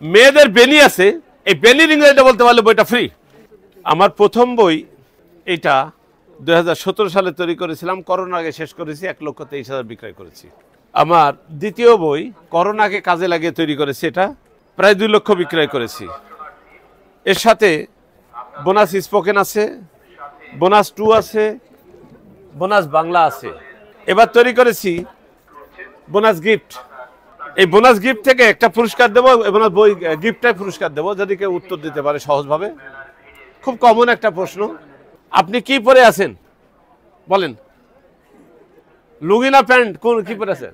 মেয়েদের বেনি আছে, এই বেনির ইংরেজিটা বলতে পারলে বইটা ফ্রি। আমার প্রথম বই এটা 2017 সালে তৈরি করেছিলাম, করোনার আগে শেষ করেছি, 1,23,000 বিক্রয় করেছি। আমার দ্বিতীয় বই করোনাকে কাজে লাগিয়ে তৈরি করেছি, এটা প্রায় 2 লক্ষ বিক্রয় করেছি। এর সাথে বোনাস স্পোকেন আছে, বোনাস 2 আছে, বোনাস বাংলা আছে। এবার তৈরি করেছি বোনাস গিফট। এই বোনাস গিফট থেকে একটা পুরস্কার দেবো, বোনাস বই গিফটটাই পুরস্কার দেবো যদি কেউ উত্তর দিতে পারে সহজভাবে। খুব কমন একটা প্রশ্ন, আপনি কি পরে আছেন বলেন? লুঙ্গি না প্যান্ট, কোন কি পরে আছেন?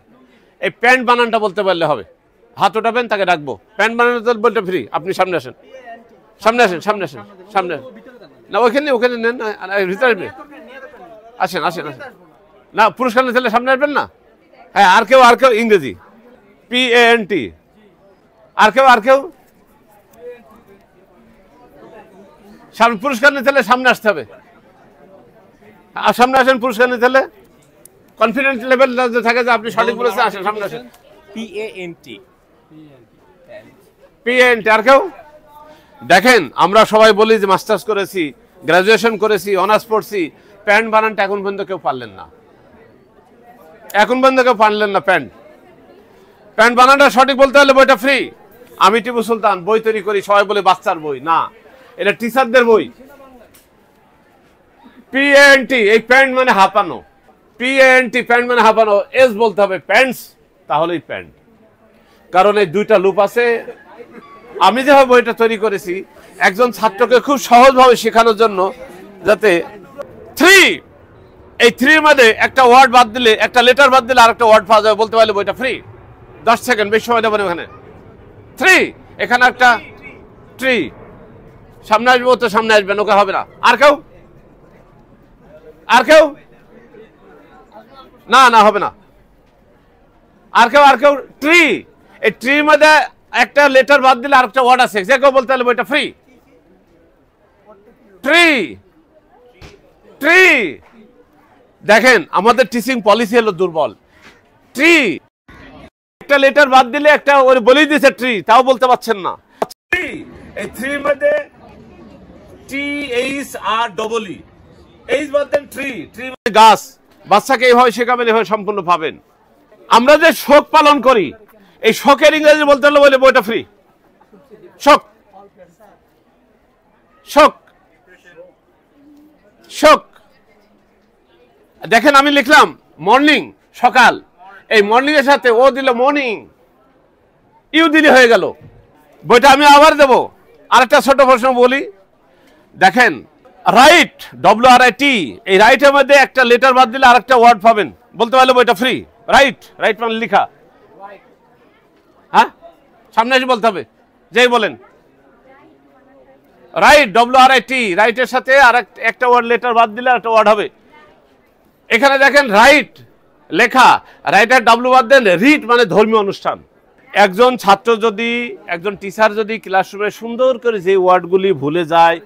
এই প্যান্ট বানানটা বলতে পারলে হবে। হাত ওঠাবেন, তাকে ডাকবো। প্যান্ট বানানো বলতে ফ্রি। আপনি সামনে আসেন, সামনে আসেন, সামনে আসেন, সামনে না, ওখানে ওখানে নেন, ভিতরে আসেন, আসেন, আসেন না, পুরস্কার নিতে সামনে আসবেন না। হ্যাঁ, আর কেউ ইংরেজি PANT, আর কেউ সামনে পুরস্কার নিতে সামনে আসতে হবে। আর সামনে আসেন, পুরস্কার নিতে কনফিডেন্স লেভেল থাকে যে আপনি সঠিক বলেছেন। আসেন, সামনে আসেন। PANT আর কেউ? দেখেন, আমরা সবাই বলি যে মাস্টার্স করেছি, গ্রাজুয়েশন করেছি, অনার্স পড়ছি, প্যান্ট বানানটা এখন পর্যন্ত কেউ পারলেন না। এখন পর্যন্ত কেউ পারলেন না প্যান্ট বানানটা সঠিক বলতে হলে বইটা ফ্রি। আমি টিপু সুলতান বই তৈরি করি, সবাই বলে বাচ্চার বই, না, এটা টিচারদের বই। PANT, এই প্যান্ট মানে হাঁপানো। PANT, প্যান্ট মানে হাঁপানো। এস বলতে হবে প্যান্টস, তাহলেই প্যান্ট। কারণ এই 2টা লুপ আছে। আমি যেভাবে বইটা তৈরি করেছি একজন ছাত্রকে খুব সহজভাবে শেখানোর জন্য, যাতে 3, এই 3 মধ্যে একটা ওয়ার্ড বাদ দিলে, একটা লেটার বাদ দিলে আরেকটা ওয়ার্ড পাওয়া যাবে, বলতে পারলে বইটা ফ্রি। 10 সেকেন্ড, বেশি সময় দেবেন। এখানে 3, এখানে একটা ট্রি। সামনে আসবো তো সামনে আসবেন, ওকে হবে না। আর কেউ? না, হবে না। আর কেউ? ট্রি, এই ট্রির মধ্যে একটা লেটার বাদ দিলে আরেকটা ওয়ার্ড আছে, যে কেউ বলতে হলে বইটা ফ্রি। ট্রি, দেখেন আমাদের টিচিং পলিসি হলো দুর্বল। ট্রি, একটা লেটার বাদ দিলে একটা ওর বলেই দিয়েছে ট্রি, তাও বলতে পারছেন না। এই 3 মধ্যে THREE, এইচ বাদ দেন ট্রি মানে গাছ। বাচ্চাকে এইভাবে শেখাবেন, এভাবে সম্পূর্ণ পাবেন। আমরা যে শোক পালন করি, এই শোকের ইংরেজি বলতে হলে বলে বইটা ফ্রি। শোক, শোক, শোক। দেখেন আমি লিখলাম মর্নিং, সকাল, এই মর্নিং এর সাথে ও দিল মর্নিং, ইউ দিলে হয়ে গেল। বইটা আমি আবার দেব। আরেকটা ছোট প্রশ্ন বলি, দেখেন রাইট, WRIT, এই রাইটের মধ্যে একটা লেটার বাদ দিলে আরেকটা ওয়ার্ড পাবেন, বলতে পারলে বইটা ফ্রি। রাইট মানে লেখা। হ্যাঁ, সামনে এসে বলতে হবে, যেই বলেন রাইট, WRIT, রাইটের সাথে আর একটা ওয়ার্ড লেটার বাদ দিলে একটা ওয়ার্ড হবে। এখানে দেখেন রাইট লেখা, রাইটার W বাদ দেন, রিড মানে ধর্মীয় অনুষ্ঠান। একজন ছাত্র যদি, একজন টিচার যদি ক্লাসরুমে সুন্দর করে যে ওয়ার্ডগুলি ভুলে যায়,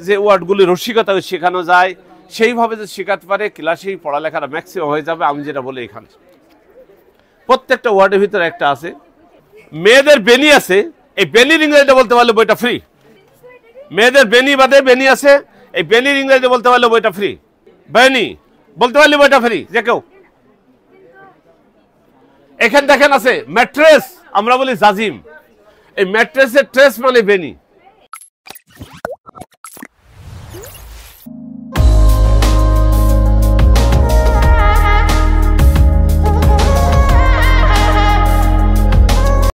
যে ওয়ার্ডগুলি রসিকতা শেখানো যায়, সেইভাবে যদি শেখাতে পারে, ক্লাসেই পড়ালেখাটা ম্যাক্সিমাম হয়ে যাবে। আমি যেটা বলি, এখানে প্রত্যেকটা ওয়ার্ডের ভিতরে একটা আছে। মেয়েদের বেনি আছে, এই বেনির ইংরেজিটা বলতে পারলে বইটা ফ্রি। মেয়েদের বেনি বাদে বেনি আছে, এই বেনির ইংরেজি বলতে পারলে বইটা ফ্রি। বেনি বলতে পারলে বইটা ফ্রি, যে কেউ। এখানে দেখেন আছে ম্যাট্রেস, আমরা বলি জাজিম, এই ম্যাট্রেসের ট্রেস মানে বেনি।